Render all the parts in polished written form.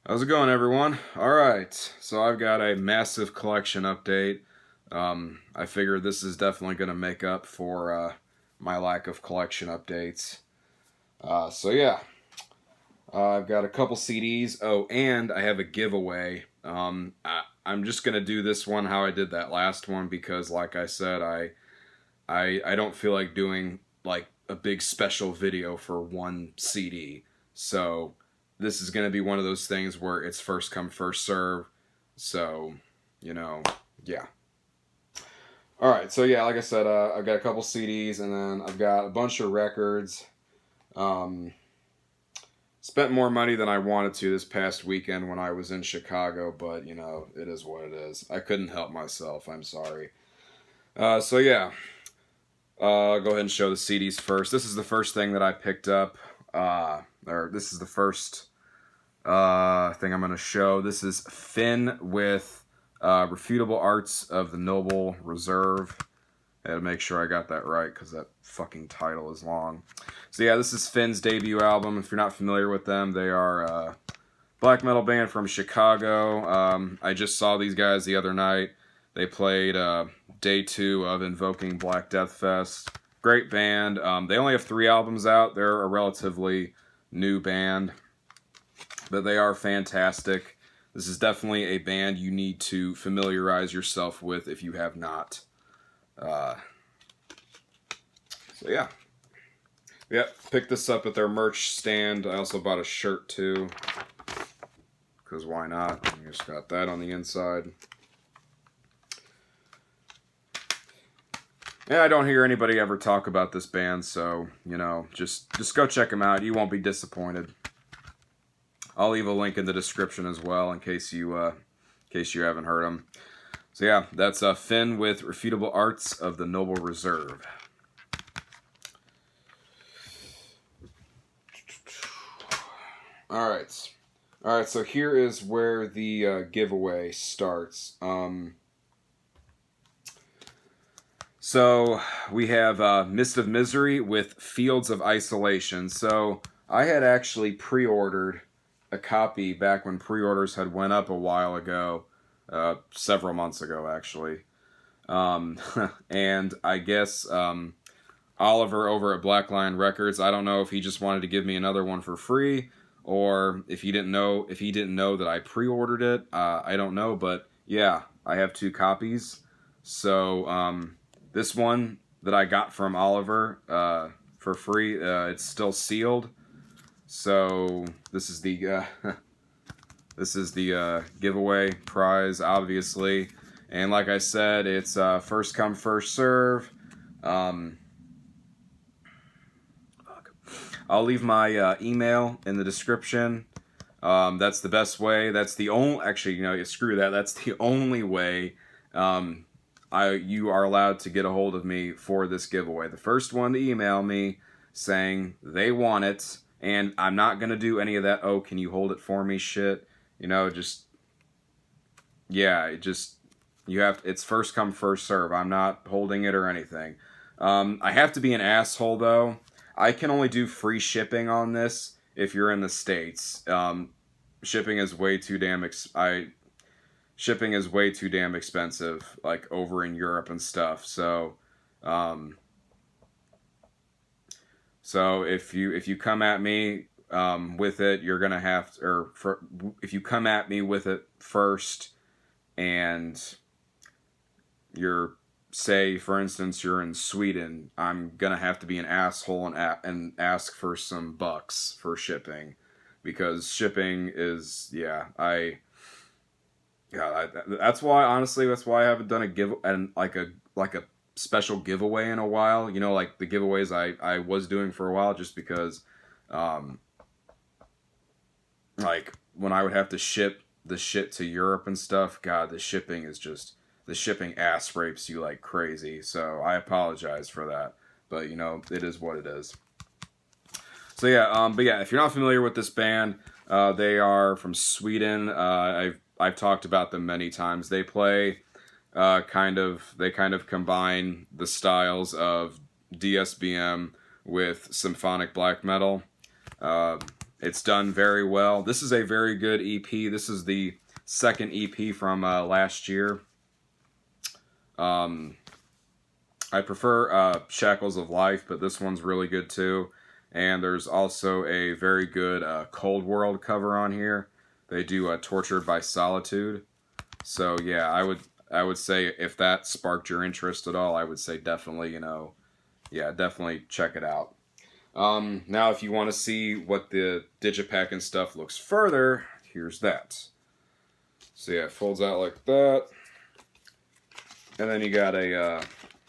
How's it going, everyone? Alright, so I've got a massive collection update. I figure this is definitely going to make up for my lack of collection updates. I've got a couple CDs. Oh, and I have a giveaway. I'm just going to do this one how I did that last one because, like I said, I don't feel like doing like a big special video for one CD. So this is going to be one of those things where it's first come, first serve. So, yeah. Alright, so yeah, like I said, I've got a couple CDs, and then I've got a bunch of records. Spent more money than I wanted to this past weekend when I was in Chicago, but, it is what it is. I couldn't help myself, I'm sorry. I'll go ahead and show the CDs first. This is the first thing that I picked up. This is the first thing I'm going to show. This is Finn with Refutable Arts of the Noble Reserve. I had to make sure I got that right because that fucking title is long. So yeah, this is Finn's debut album. If you're not familiar with them, they are a black metal band from Chicago. I just saw these guys the other night. They played day 2 of Invoking Black Death Fest. Great band. They only have 3 albums out. They're a relatively new band, but they are fantastic. This is definitely a band you need to familiarize yourself with if you have not. Picked this up at their merch stand. I also bought a shirt too, because why not? You just got that on the inside. Yeah, I don't hear anybody ever talk about this band, so, just go check them out. You won't be disappointed. I'll leave a link in the description as well in case you haven't heard them. So yeah, that's Finn with Refutable Arts of the Noble Reserve. Alright, so here is where the giveaway starts. So we have Mist of Misery with Fields of Isolation. So I had actually pre-ordered a copy back when pre-orders had went up a while ago, several months ago actually. And I guess Oliver over at Black Lion Records, I don't know if he just wanted to give me another one for free, or if he didn't know that I pre-ordered it. I don't know, but yeah, I have 2 copies. So this one that I got from Oliver for free, it's still sealed. So this is the giveaway prize, obviously, and like I said, it's first come, first serve. I'll leave my email in the description. That's the best way. That's the only. Actually, screw that. That's the only way you are allowed to get a hold of me for this giveaway. The first one to email me saying they want it. And I'm not going to do any of that, oh, can you hold it for me shit. It's first come, first serve. I'm not holding it or anything. I have to be an asshole, though. I can only do free shipping on this if you're in the States. Shipping is way too damn expensive, like over in Europe and stuff. So if you come at me with it, you're gonna have to, if you come at me with it first, and say for instance you're in Sweden, I'm gonna have to be an asshole and ask for some bucks for shipping, because shipping is that's why I haven't done a special giveaway in a while, like the giveaways I was doing for a while, just because like when I would have to ship the shit to Europe and stuff, god, the shipping ass rapes you like crazy. So I apologize for that, but it is what it is. So yeah, if you're not familiar with this band, they are from Sweden. I've talked about them many times. They play they kind of combine the styles of DSBM with symphonic black metal. It's done very well. This is a very good EP. This is the second EP from last year. I prefer Shackles of Life, but this one's really good too. And there's also a very good Cold World cover on here. They do Tortured by Solitude. So yeah, I would say if that sparked your interest at all, I would say definitely, yeah, definitely check it out. Now, if you want to see what the Digipack and stuff looks further, here's that. So yeah, it folds out like that. And then you got a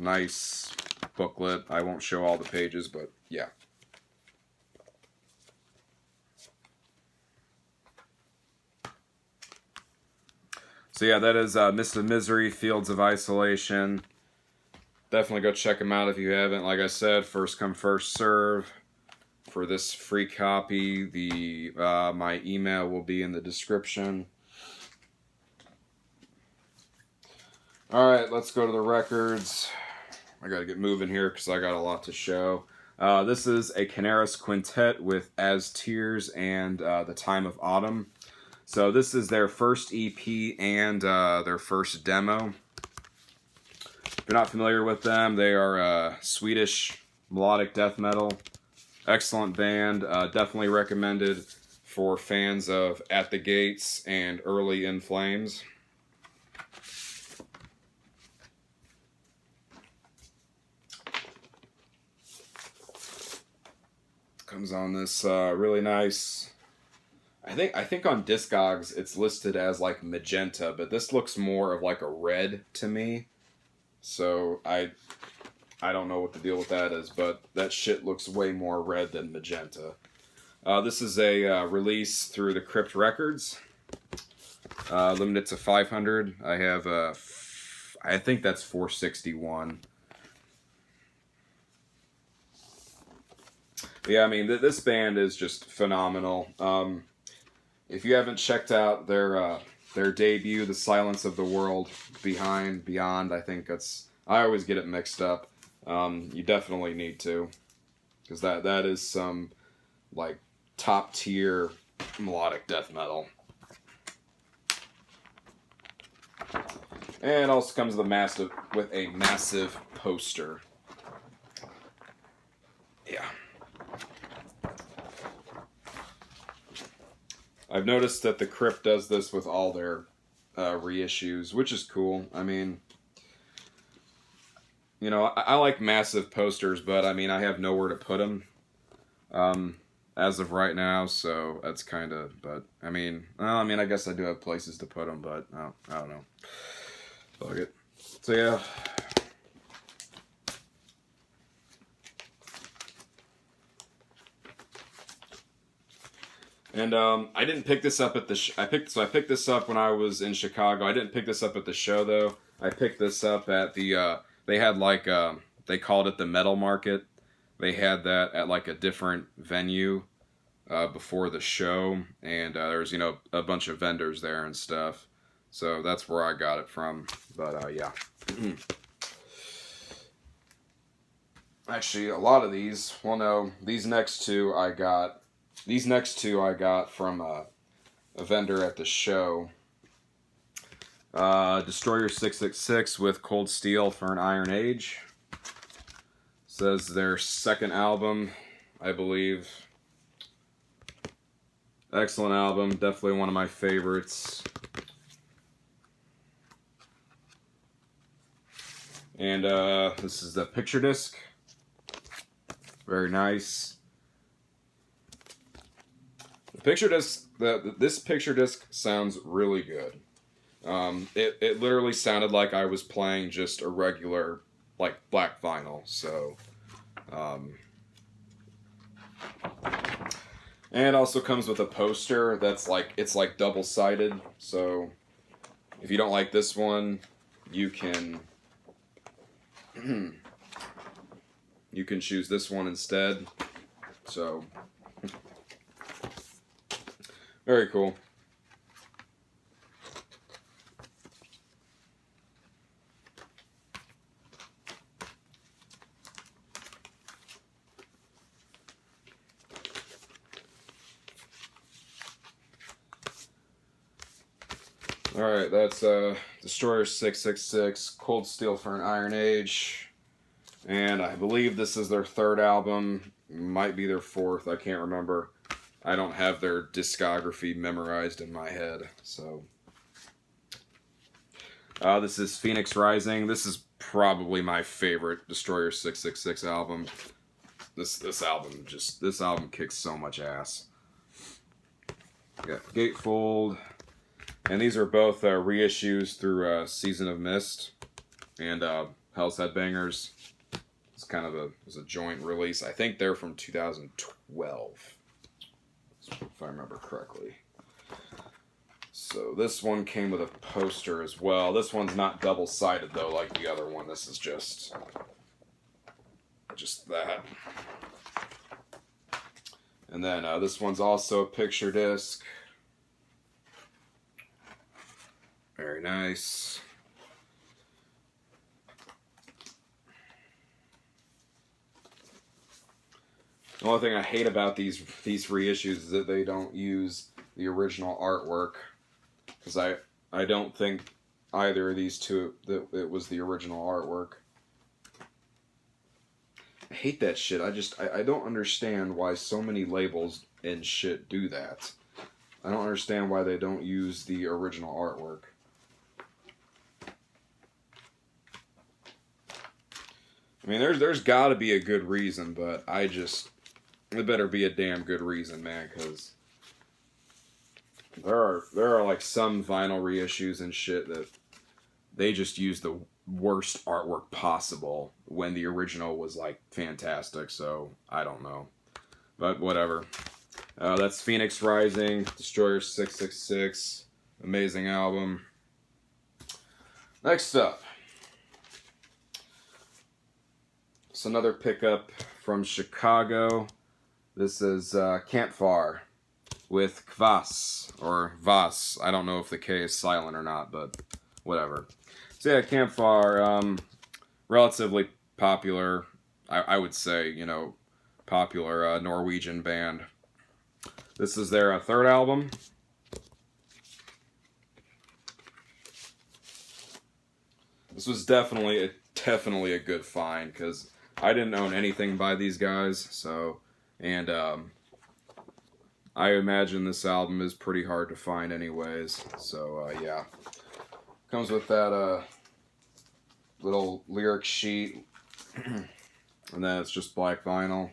nice booklet. I won't show all the pages, but yeah. So yeah, that is Mist of Misery, Fields of Isolation. Definitely go check them out if you haven't. Like I said, first come, first serve. For this free copy, my email will be in the description. Alright, let's go to the records. I gotta get moving here because I got a lot to show. This is a Canaris quintet with As Tears and The Time of Autumn. So this is their first EP and their first demo. If you're not familiar with them, they are Swedish melodic death metal. Excellent band. Definitely recommended for fans of At the Gates and early In Flames. Comes on this really nice. I think on Discogs it's listed as like magenta, but this looks more of like a red to me. So I don't know what the deal with that is, but that shit looks way more red than magenta. This is a release through the Crypt Records. Limited to 500. I have I think that's 461. Yeah, I mean, this band is just phenomenal. If you haven't checked out their debut, The Silence of the World, Beyond, I think I always get it mixed up. You definitely need to, because that is some like top tier melodic death metal. And it also comes with a massive poster. Yeah. I've noticed that the Crypt does this with all their reissues, which is cool. I mean, I like massive posters, but I mean, I have nowhere to put them as of right now, so that's kind of. But I mean, I guess I do have places to put them, but I don't know. Fuck it. So yeah. And I didn't pick this up at the I picked this up when I was in Chicago. I didn't pick this up at the show though. I picked this up at the they had like they called it the Metal Market. They had that at like a different venue before the show, and there was a bunch of vendors there and stuff. So that's where I got it from. But yeah. Actually, a lot of these. Well, no, these next two I got. These next two I got from a vendor at the show. Destroyer 666 with Cold Steel for an Iron Age. Says their second album, I believe. Excellent album, definitely one of my favorites. And this is the picture disc. Very nice. This picture disc sounds really good. It literally sounded like I was playing just a regular like black vinyl. So, and it also comes with a poster that's it's double-sided. So, if you don't like this one, you can you can choose this one instead. So. Very cool. Alright, that's Destroyer 666, Cold Steel for an Iron Age. And I believe this is their third album. Might be their fourth, I can't remember. I don't have their discography memorized in my head, so... this is Phoenix Rising. This is probably my favorite Destroyer 666 album. This album kicks so much ass. Got Gatefold, and these are both reissues through Season of Mist and Hell's Headbangers. It's kind of it was a joint release. I think they're from 2012, if I remember correctly. So this one came with a poster as well. This one's not double-sided though, like the other one. This is just that. And then this one's also a picture disc. Very nice. The only thing I hate about these reissues is that they don't use the original artwork. Because I don't think either of these two, that it was the original artwork. I hate that shit. I don't understand why so many labels and shit do that. I don't understand why they don't use the original artwork. I mean, there's got to be a good reason, but it better be a damn good reason, man, because there are like some vinyl reissues and shit that they just use the worst artwork possible when the original was like fantastic. So I don't know, but whatever. That's Phoenix Rising, Destroyer 666, amazing album. Next up, it's another pickup from Chicago. This is Campfar with Kvass, or Vas. I don't know if the K is silent or not, but whatever. So yeah, Campfar, relatively popular, I would say, popular Norwegian band. This is their third album. This was definitely a good find, because I didn't own anything by these guys, so... And I imagine this album is pretty hard to find anyways. So yeah. Comes with that little lyric sheet. And then it's just black vinyl.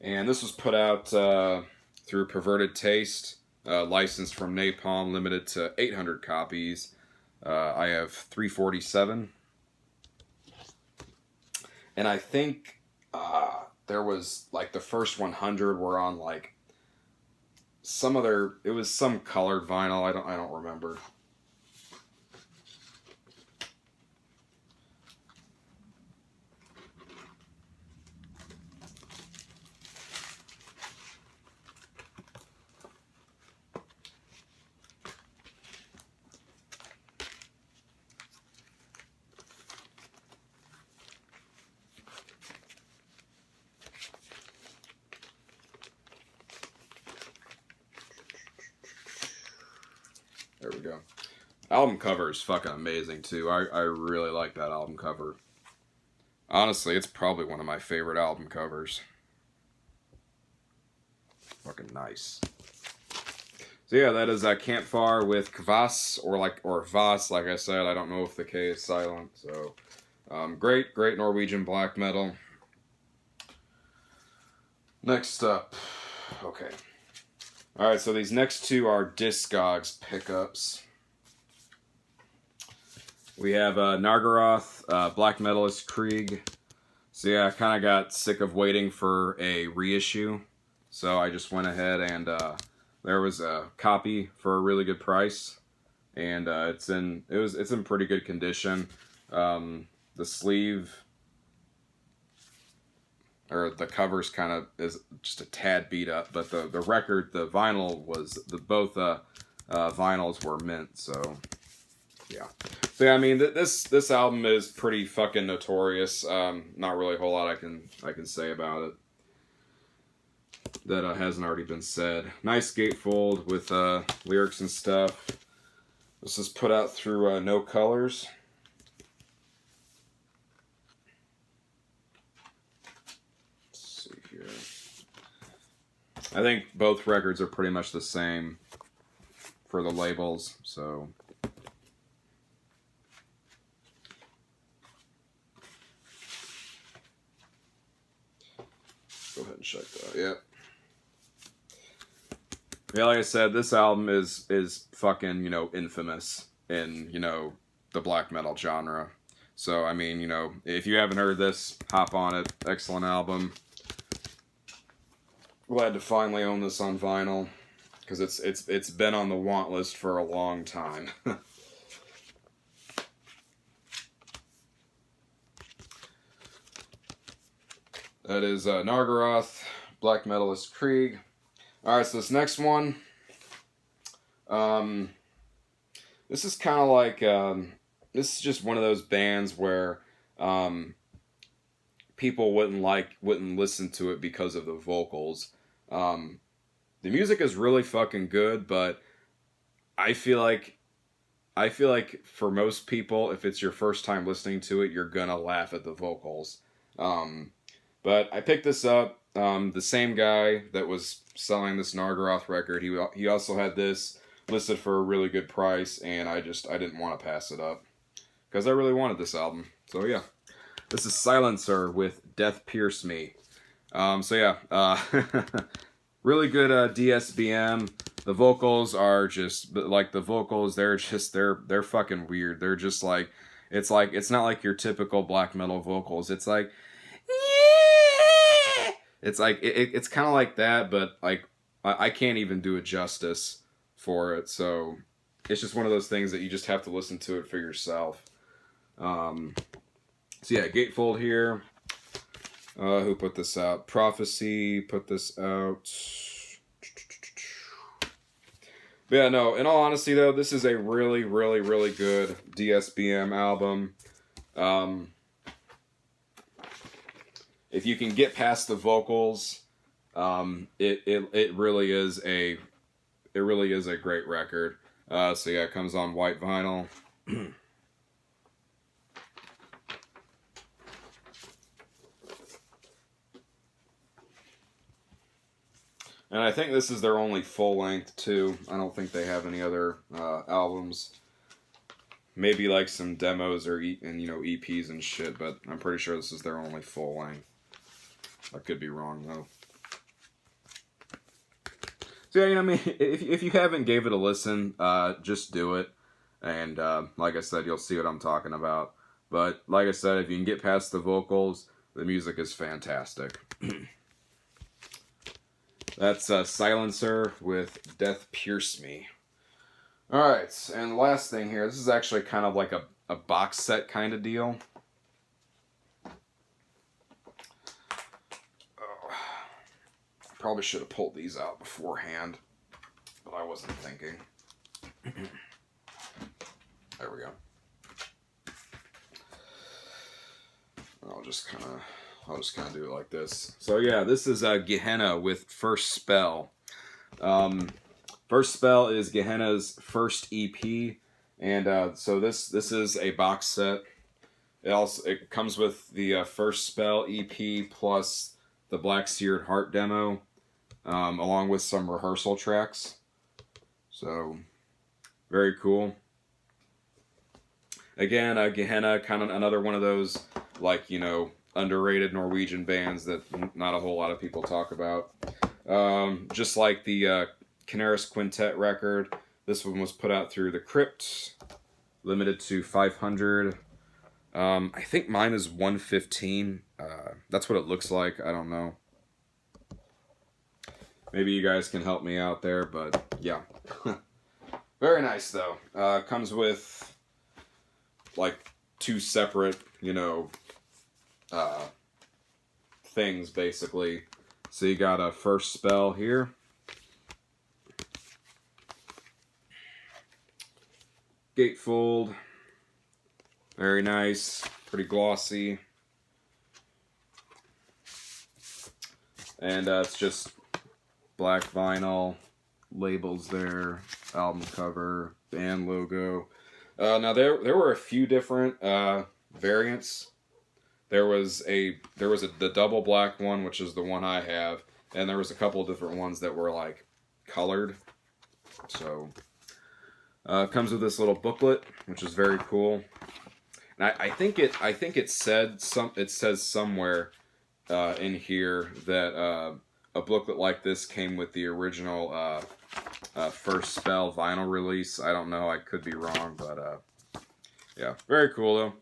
And this was put out through Perverted Taste. Licensed from Napalm, limited to 800 copies. I have 347. And I think... there was, like, the first 100 were on, like, it was some colored vinyl, I don't remember. There we go. Album cover is fucking amazing, too. I really like that album cover. Honestly, it's probably one of my favorite album covers. Fucking nice. So yeah, that is Campfar with Kvass, or Vas, like I said. I don't know if the K is silent, so... great Norwegian black metal. Next up. Okay. Alright, so these next two are Discogs pickups. We have Nargoth, Black Metalist Krieg. So yeah, I kind of got sick of waiting for a reissue. So I just went ahead and there was a copy for a really good price. And it's in pretty good condition. The sleeve... or the cover's kind of is just a tad beat up, but the record, the vinyl was, both vinyls were mint, so yeah. So yeah, I mean, this album is pretty fucking notorious. Not really a whole lot I can say about it that hasn't already been said. Nice gatefold with lyrics and stuff. This is put out through No Colors. Let's see here. I think both records are pretty much the same for the labels, so... Go ahead and check that. Yep. Yeah, like I said, this album is fucking, you know, infamous in, you know, the black metal genre. So, I mean, you know, if you haven't heard this, hop on it. Excellent album. Glad to finally own this on vinyl, because it's been on the want list for a long time. That is Nargoth, Black Metalist Krieg. Alright, so this next one, this is kind of like, this is just one of those bands where people wouldn't listen to it because of the vocals. The music is really fucking good, but I feel like for most people, if it's your first time listening to it, you're gonna laugh at the vocals. But I picked this up. The same guy that was selling this Nargoth record, he also had this listed for a really good price, and I didn't want to pass it up because I really wanted this album. So yeah, this is Silencer with Death Pierce Me. So yeah, really good DSBM. The vocals are just like they're fucking weird. They're just like it's not like your typical black metal vocals. It's like it's kind of like that, but like I can't even do it justice for it. So it's just one of those things that you just have to listen to it for yourself. So yeah, Gatefold here. Who put this out? Prophecy put this out. But yeah, no, in all honesty though, this is a really, really, really good DSBM album. If you can get past the vocals, it really is a great record. So yeah, it comes on white vinyl. And I think this is their only full length too. I don't think they have any other albums. Maybe like some demos or EPs and shit, but I'm pretty sure this is their only full length. I could be wrong though. So yeah, I mean, if you haven't gave it a listen, just do it. And like I said, you'll see what I'm talking about. But like I said, if you can get past the vocals, the music is fantastic. That's Silencer with Death Pierce Me. Alright, and the last thing here, this is actually kind of like a box set kind of deal. Probably should have pulled these out beforehand, but I wasn't thinking. There we go. I'll just kind of do it like this. So yeah, this is Gehenna with First Spell. First Spell is Gehenna's first EP, and so this is a box set. It comes with the First Spell EP plus the Black Seared Heart demo, along with some rehearsal tracks. So very cool. Again, Gehenna, kind of another one of those, like, you know, underrated Norwegian bands that not a whole lot of people talk about. Just like the Canaris Quintet record, this one was put out through the Crypt, limited to 500. I think mine is 115. That's what it looks like. I don't know. Maybe you guys can help me out there, but yeah. Very nice, though. Comes with like 2 separate, you know, things, basically. So you got a First Spell here. Gatefold. Very nice. Pretty glossy. And it's just black vinyl. labels there, album cover, band logo. Now there were a few different variants. There was the double black one, which is the one I have, and there was a couple of different ones that were like colored. So it comes with this little booklet, which is very cool. And I think it says somewhere in here that a booklet like this came with the original First Spell vinyl release. I don't know, I could be wrong, but yeah, very cool though.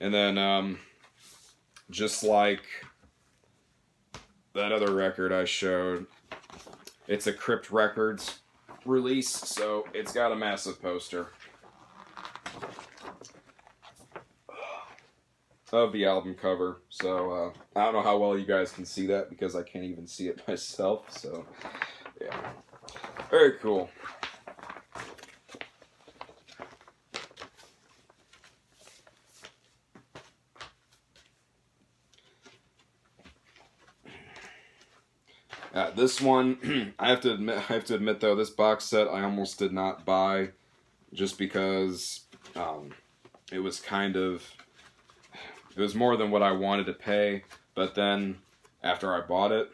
And then just like that other record I showed, it's a Crypt Records release, so it's got a massive poster of the album cover. So I don't know how well you guys can see that because I can't even see it myself. So yeah, very cool. This one, I have to admit though, this box set I almost did not buy, just because it was more than what I wanted to pay. But then after I bought it,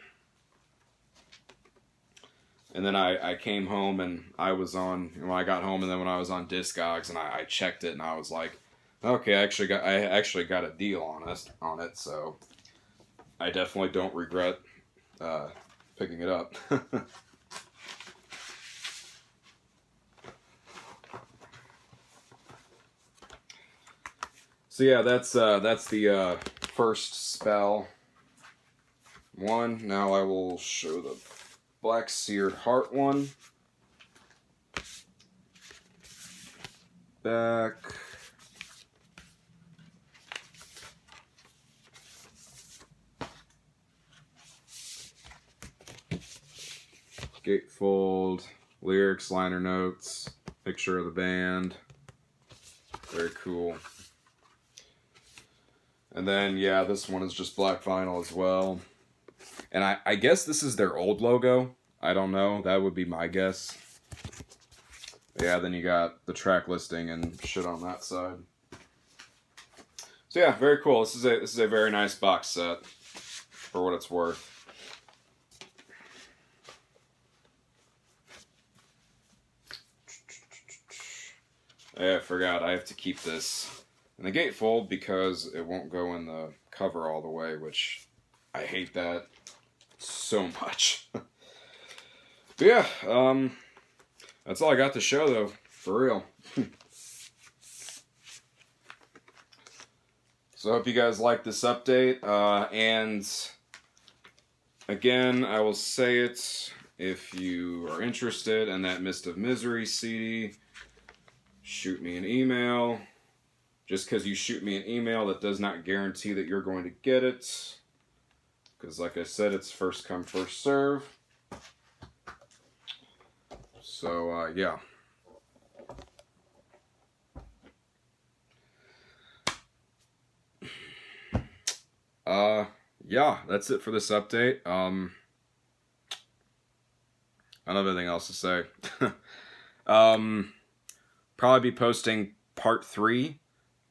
and then I came home and I was on, when I got home and then when I was on Discogs and I checked it and I was like, okay, I actually got a deal on it, so I definitely don't regret picking it up. So yeah, that's the First Spell one. Now I will show the Black Seared Heart one. Back. Gatefold, lyrics, liner notes, picture of the band. Very cool. And then, yeah, this one is just black vinyl as well. And I guess this is their old logo. I don't know. That would be my guess. Yeah, then you got the track listing and shit on that side. So yeah, very cool. This is a very nice box set for what it's worth. I forgot, I have to keep this in the gatefold because it won't go in the cover all the way, which I hate that so much. But yeah, that's all I got to show though, for real. So I hope you guys like this update, and again, I will say it, if you are interested in that Mist of Misery CD, shoot me an email. Just because you shoot me an email, that does not guarantee that you're going to get it. Because like I said, it's first come, first serve. So, yeah. Yeah, that's it for this update. I don't have anything else to say. Probably be posting part 3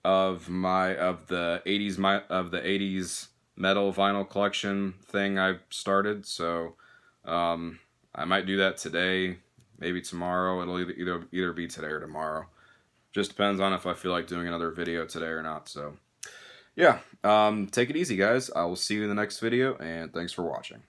of the 80s metal vinyl collection thing I've started. So I might do that today, maybe tomorrow. It'll either be today or tomorrow. Just depends on if I feel like doing another video today or not. So yeah, take it easy, guys. I will see you in the next video, and thanks for watching.